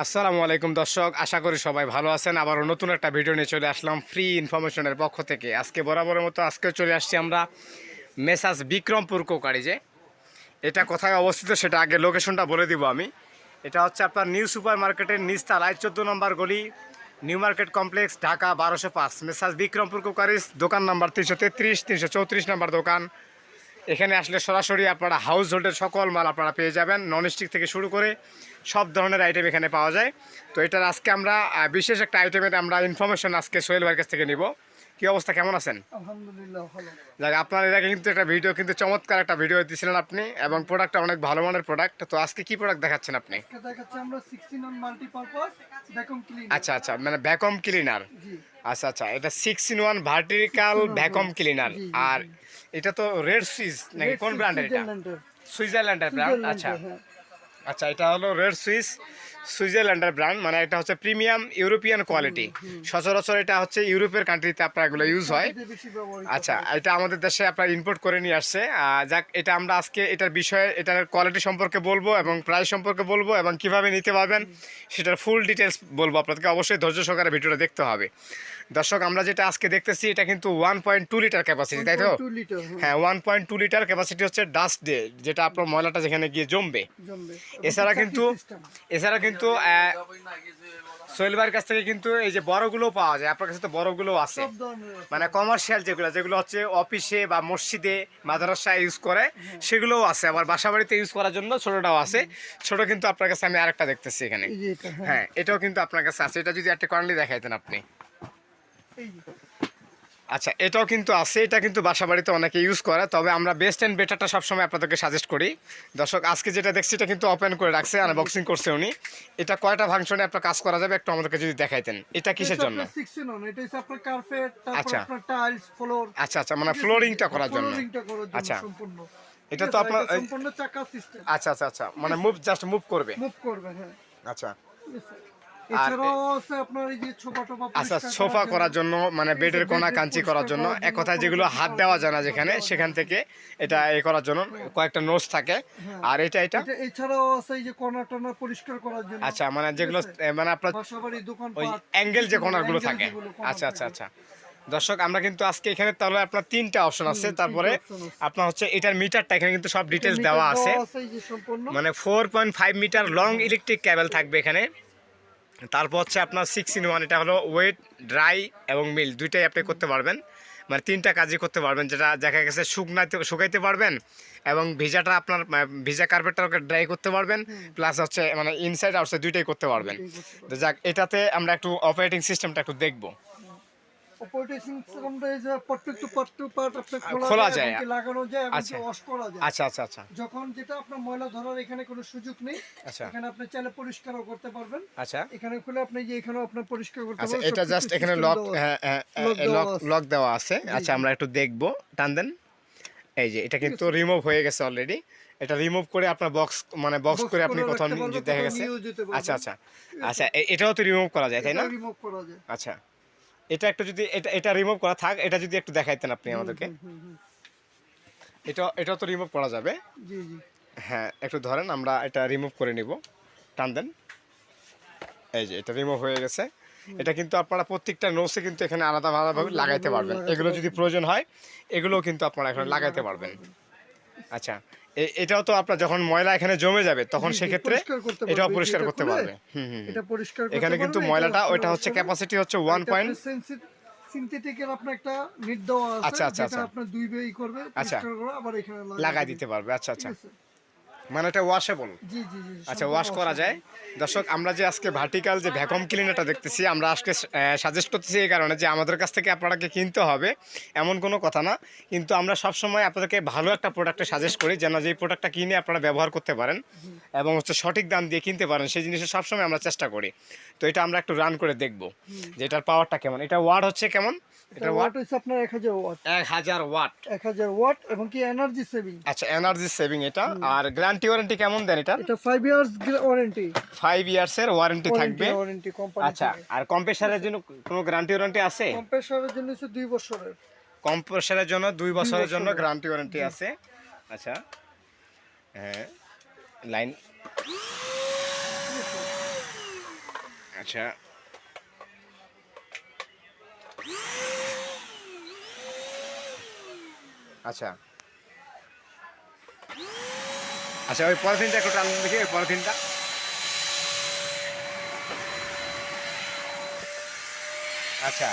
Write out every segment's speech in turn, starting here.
আসসালামু আলাইকুম দর্শক, আশা করি সবাই ভালো আছেন। আবারও নতুন একটা ভিডিও নিয়ে চলে আসলাম ফ্রি ইনফরমেশনের পক্ষ থেকে। আজকে বরাবরের মতো আজকেও চলে আসছি আমরা মেসাজ বিক্রমপুর কোকারিজে। এটা কোথায় অবস্থিত সেটা আগে লোকেশনটা বলে দিব আমি। এটা হচ্ছে আপনার নিউ সুপার মার্কেটের নিচতলায় 14 নম্বর গলি, new market complex, Dhaka 1205। মেসাজ Bikrampur crockeries, দোকান নাম্বার 333, 334 নম্বর দোকান। এখানে আসলে সরাসরি আপনারা হাউস হোল্ডের সকল মাল আপনারা পেয়ে যাবেন, ননস্টিক থেকে শুরু করে সব ধরনের আইটেম এখানে পাওয়া যায়। তো এটার আজকে আমরা বিশেষ একটা আইটেমের আমরা ইনফরমেশন আজকে সোহেল ভাইয়ের কাছ থেকে নিব। কি অবস্থা, কেমন আছেন? আলহামদুলিল্লাহ ভালো। যাক, আপনার এর আগে কিন্তু একটা ভিডিও কিন্তু চমৎকার একটা ভিডিও দিয়েছিলেন আপনি, এবং প্রোডাক্টটা অনেক ভালো মানের প্রোডাক্ট। তো আজকে কি প্রোডাক্ট দেখাচ্ছেন আপনি? আজকে দেখাচ্ছি আমরা 16 অন মাল্টিপারপাস ভ্যাকুয়াম ক্লিনার। আচ্ছা আচ্ছা, মানে ভ্যাকুয়াম ক্লিনার। জি আচ্ছা আচ্ছা, এটা 6-in-1 ভার্টিক্যাল 16 ভ্যাকুয়াম ক্লিনার। জি, জি, আর এটা তো রেড সুইস নাকি কোন ব্র্যান্ডের? এটা সুইজারল্যান্ডের ব্র্যান্ড। আচ্ছা আচ্ছা, এটা হলো রেড সুইস, সুইজারল্যান্ডের ব্র্যান্ড। মানে এটা হচ্ছে প্রিমিয়াম ইউরোপিয়ান কোয়ালিটি। সচরাচর এটা হচ্ছে ইউরোপের কান্ট্রিতে আপনার এগুলো ইউজ হয়। আচ্ছা, এটা আমাদের দেশে আপনার ইম্পোর্ট করে নিয়ে আসছে। যাক, এটা আমরা আজকে এটার বিষয়ে, এটার কোয়ালিটি সম্পর্কে বলবো এবং প্রাইস সম্পর্কে বলবো এবং কিভাবে নিতে পারবেন সেটার ফুল ডিটেলস বলবো। আপনাদেরকে অবশ্যই ধৈর্য সহকারে ভিডিওটা দেখতে হবে। দর্শক, আমরা যেটা আজকে দেখতেছি এটা কিন্তু 1.2 লিটার ক্যাপাসিটি, তাই তো? হ্যাঁ, 1.2 লিটার ক্যাপাসিটি হচ্ছে ডাস্ট ডে, যেটা আপনার ময়লাটা যেখানে গিয়ে জমবে। এছাড়া কিন্তু সোহেল ভাইয়ের কাছ থেকে কিন্তু এই যে বড়গুলো পাওয়া যায়, আপনার কাছে তো বড়গুলো আছে, মানে কমার্শিয়াল যেগুলো হচ্ছে অফিসে বা মসজিদে মাদ্রাসায় ইউজ করে সেগুলোও আছে। আবার বাসা বাড়িতে ইউজ করার জন্য ছোটটাও আছে। ছোট কিন্তু আপনার কাছে আমি আরেকটা দেখতেছি এখানে। হ্যাঁ, এটাও কিন্তু আপনার কাছে আছে। এটা যদি একটা কাইন্ডলি দেখাইতেন আপনি। আচ্ছা, এটাও কিন্তু আছে। এটা কিন্তু বাসা বাড়িতে অনেকে ইউজ করে, তবে আমরা বেস্ট অ্যান্ড বেটারটা সবসময় আপনাদেরকে সাজেস্ট করি। দর্শক, আজকে যেটা দেখছি এটা কিন্তু ওপেন করে রাখছে, আনবক্সিং করছে উনি। এটা কয়টা ফাংশনে আপনার কাজ করা যাবে একটু আমাদেরকে যদি দেখাইতেন। এটা কিসের জন্য? আচ্ছা আচ্ছা আচ্ছা, মানে ফ্লোরিংটা করার জন্য। আচ্ছা, এটা তো আপনার আচ্ছা আচ্ছা আচ্ছা, মানে জাস্ট মুভ করবে। আচ্ছা, আচ্ছা, সোফা করার জন্য, মানে বেডের কোনা কাঞ্চি করার জন্য, এক কথায় যেগুলো হাত দেওয়া যায় না যেখানে, সেখান থেকে এটা এ করার জন্য কয়েকটা নোটস থাকে। আর এটা এছাড়াও আছে এই যে কর্নার টর্নার পরিষ্কার করার জন্য। আচ্ছা, মানে যেগুলো মানে আপনার ওই অ্যাঙ্গেল যে কোনারগুলো থাকে। আচ্ছা আচ্ছা আচ্ছা, দর্শক, আমরা কিন্তু আজকে এখানে তাহলে আপনার 3টা অপশন আছে। তারপরে আপনার হচ্ছে এটার মিটারটা এখানে কিন্তু সব ডিটেলস দেওয়া আছে। মানে 4.5 মিটার লং ইলেকট্রিক কেবল থাকবে এখানে। তারপর হচ্ছে আপনার 6-in-1, এটা হলো ওয়েট, ড্রাই এবং মিল দুইটাই আপনি করতে পারবেন। মানে 3টা কাজই করতে পারবেন, যেটা দেখা গেছে শুকাইতে পারবেন, এবং ভিজাটা আপনার ভিজা কার্পেটটাকে ড্রাই করতে পারবেন, প্লাস হচ্ছে মানে ইনসাইড আউটসাইড দুইটাই করতে পারবেন। তো যাক, এটাতে আমরা একটু অপারেটিং সিস্টেমটা একটু দেখবো। খোলা যায়, লাগানো যায়, ওয়াশ করা যায়। আচ্ছা আচ্ছা আচ্ছা, যখন যেটা আপনার ময়লা ধরার এখানে কোনো সুযোগ নেই, আচ্ছা, এখানে আপনি চাইলে পরিষ্কারও করতে পারবেন। আচ্ছা, এখানে খুলে আপনি যে এখানেও আপনি পরিষ্কার করতে আচ্ছা, পারবেন। এটা জাস্ট এখানে লক দেওয়া আছে। আচ্ছা, আমরা একটু দেখবো, টান দেন। এই যে এটা কিন্তু রিমুভ হয়ে গেছে অলরেডি। এটা রিমুভ করে আপনার বক্স করে আপনি কোথাও দেখা গেছে। আচ্ছা আচ্ছা আচ্ছা, এটাও তো রিমুভ করা যায়, তাই না? আচ্ছা, এটা একটু যদি এটা রিমুভ করা থাক, এটা যদি একটু দেখাইতেন আপনি আমাদেরকে। এটাও তো রিমুভ করা যাবে। হ্যাঁ, একটু ধরেন, আমরা এটা রিমুভ করে নিব, টান দেন। এই যে এটা রিমুভ হয়ে গেছে। এটা কিন্তু আপনারা প্রত্যেকটা নোসে কিন্তু এখানে আলাদাভাবে লাগাইতে পারবেন। এগুলো যদি প্রয়োজন হয় এগুলোও কিন্তু আপনারা এখানে লাগাইতে পারবেন। আচ্ছা, এটাও তো আপনার যখন ময়লা এখানে জমে যাবে তখন সেক্ষেত্রে এটাও পরিষ্কার করতে পারবে। এখানে কিন্তু ময়লাটা ওইটা হচ্ছে ক্যাপাসিটি হচ্ছে 1 পয়েন্ট সিনথেটিকের আপনার একটা নিট দেওয়া আছে। আচ্ছা আচ্ছা আচ্ছা, আপনার দুই বেই করবে, পরিষ্কার করে আবার এখানে লাগাই দিতে পারবে। আচ্ছা আচ্ছা, মানে এটা ওয়াশেবল। আচ্ছা, ওয়াশ করা যায়। দর্শক, আমরা যে আজকে ভার্টিক্যাল যে ভ্যাকুয়াম ক্লিনারটা দেখতেছি, আমরা আজকে সাজেস্ট করতেছি এই কারণে যে আমাদের কাছ থেকে আপনাকে কিনতে হবে এমন কোনো কথা না, কিন্তু আমরা সবসময় আপনাদেরকে ভালো একটা প্রোডাক্টে সাজেস্ট করি, যেন যেই প্রোডাক্টটা কিনে আপনারা ব্যবহার করতে পারেন এবং হচ্ছে সঠিক দাম দিয়ে কিনতে পারেন, সেই জিনিসটা সবসময় আমরা চেষ্টা করি। তো এটা আমরা একটু রান করে দেখবো যে এটার পাওয়ারটা কেমন, এটা ওয়াট হচ্ছে কেমন। এটা ওয়াট হচ্ছে আপনার 1000 ওয়াট। 1000 ওয়াট, 1000 ওয়াট, এবং কি এনার্জি সেভিং। আচ্ছা, এনার্জি সেভিং এটা। আর গ্যারান্টি ওয়ারেন্টি কেমন দেন এটা? এটা 5 ইয়ার্স ওয়ারেন্টি। 5 ইয়ার্সের ওয়ারেন্টি থাকবে। কোম্পানি। আচ্ছা, আর কম্প্রেসারের জন্য কোনো গ্যারান্টি ওয়ারেন্টি আছে? কম্প্রেসারের জন্য 2 বছরের। কম্প্রেসারের জন্য 2 বছরের জন্য গ্যারান্টি ওয়ারেন্টি আছে। আচ্ছা, হ্যাঁ, লাইন। আচ্ছা আচ্ছা আচ্ছা, ওই পলিথিনটা একটু টান দেখি, ওই পলিথিনটা। আচ্ছা,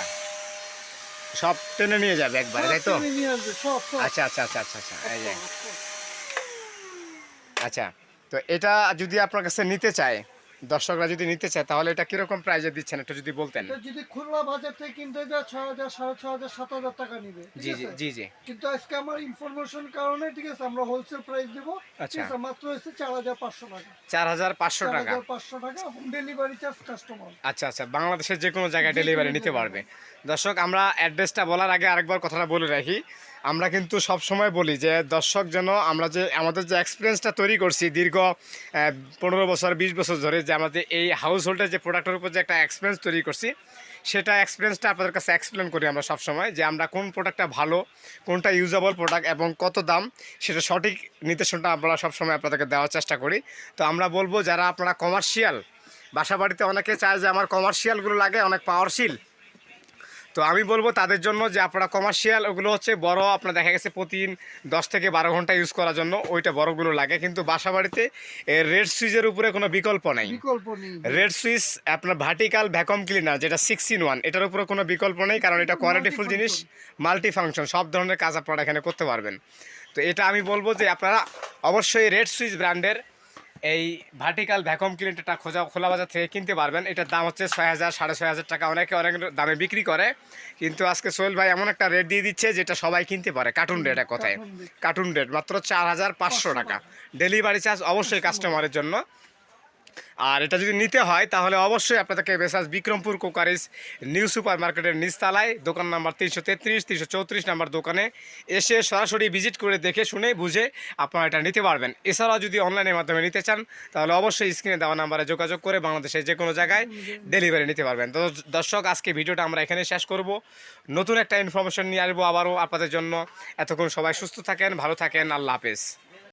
সব টেনে নিয়ে যাবে একবারে, তাই তো? টেনে নিয়ে আসবে সব সব আচ্ছা আচ্ছা আচ্ছা আচ্ছা আচ্ছা, এই যে আচ্ছা। তো এটা যদি আপনার কাছে নিতে চায়, দর্শকরা যদি নিতে চায়, তাহলে এটা কিরকম প্রাইজে দিচ্ছেন একটু যদি বলতেন। এটা যদি খুলনা বাজার থেকে কিনতে যায় 6,000 6,500 7,000 টাকা নিবে, ঠিক জি জি আছে? জি জি। কিন্তু আজকে আমার ইনফরমেশন কারণে, ঠিক আছে, আমরা হোলসেল প্রাইস দেবো, ঠিক আচ্ছা, আছে? মাত্র হচ্ছে 4,500 টাকা। 4,500 টাকা। 4,500 টাকা হোম ডেলিভারি চার্জ কাস্টমার। আচ্ছা আচ্ছা, বাংলাদেশের যে কোনো জায়গায় যে ডেলিভারি কোনো নিতে জায়গায়। পারবে। দর্শক, আমরা অ্যাড্রেসটা বলার আগে আরেকবার কথাটা বলে রাখি, আমরা কিন্তু সব সময় বলি যে দর্শক যেন আমরা যে আমাদের যে এক্সপিরিয়েন্সটা তৈরি করছি দীর্ঘ 15 বছর 20 বছর ধরে, যে আমাদের এই হাউস হোল্ডের যে প্রোডাক্টের উপর যে একটা এক্সপিরিয়েন্স তৈরি করছি, সেটা এক্সপিরিয়েন্সটা আপনাদের কাছে এক্সপ্লেন করি আমরা সব সময়, যে আমরা কোন প্রোডাক্টটা ভালো, কোনটা ইউজেবল প্রোডাক্ট এবং কত দাম, সেটা সঠিক নির্দেশনটা আমরা সবসময় আপনাদেরকে দেওয়ার চেষ্টা করি। তো আমরা বলবো, যারা আপনারা কমার্শিয়াল বাসা বাড়িতে, অনেকে চায় যে আমার কমার্শিয়ালগুলো লাগে অনেক পাওয়ারশীল, তো আমি বলবো তাদের জন্য যে আপনারা কমার্শিয়াল ওগুলো হচ্ছে বড়, আপনার দেখা গেছে প্রতিদিন 10 থেকে 12 ঘন্টা ইউজ করার জন্য ওইটা বড়গুলো লাগে, কিন্তু বাসা বাড়িতে রেড সুইচের উপরে কোনো বিকল্প নেই। বিকল্প নেই। রেড সুইচ আপনার ভার্টিক্যাল ভ্যাকুয়াম ক্লিনার, যেটা 6-in-1, এটার উপরে কোনো বিকল্প নেই, কারণ এটা কোয়ালিটিফুল জিনিস, মাল্টি ফাংশন, সব ধরনের কাজ আপনারা এখানে করতে পারবেন। তো এটা আমি বলবো যে আপনারা অবশ্যই রেড সুইচ ব্র্যান্ডের এই ভার্টিক্যাল ভ্যাকুয়াম ক্লিনারটা খোলা বাজার থেকে কিনতে পারবেন। এটার দাম হচ্ছে 6,000 6,500 টাকা, অনেকে অনেক দামে বিক্রি করে, কিন্তু আজকে সোহেল ভাই এমন একটা রেট দিয়ে দিচ্ছে যেটা সবাই কিনতে পারে, কার্টুন রেট, এক কথায় কার্টুন রেট, মাত্র 4,500 টাকা। ডেলিভারি চার্জ অবশ্যই কাস্টমারের জন্য। আর এটা যদি নিতে হয় তাহলে অবশ্যই আপনাদেরকে বেসাস বিক্রমপুর কোকারিজ নিউ সুপার মার্কেটের নিচতলায় দোকান নাম্বার 333 334 নাম্বার দোকানে এসে সরাসরি ভিজিট করে দেখে শুনে বুঝে আপনারা এটা নিতে পারবেন। এছাড়াও যদি অনলাইনের মাধ্যমে নিতে চান তাহলে অবশ্যই স্ক্রিনে দেওয়া নাম্বারে যোগাযোগ করে বাংলাদেশের যে কোনো জায়গায় ডেলিভারি নিতে পারবেন। তো দর্শক, আজকে ভিডিওটা আমরা এখানে শেষ করব। নতুন একটা ইনফরমেশন নিয়ে আসবো আবারও আপনাদের জন্য। এতক্ষণ সবাই সুস্থ থাকেন, ভালো থাকেন, আল্লাহ হাফেজ।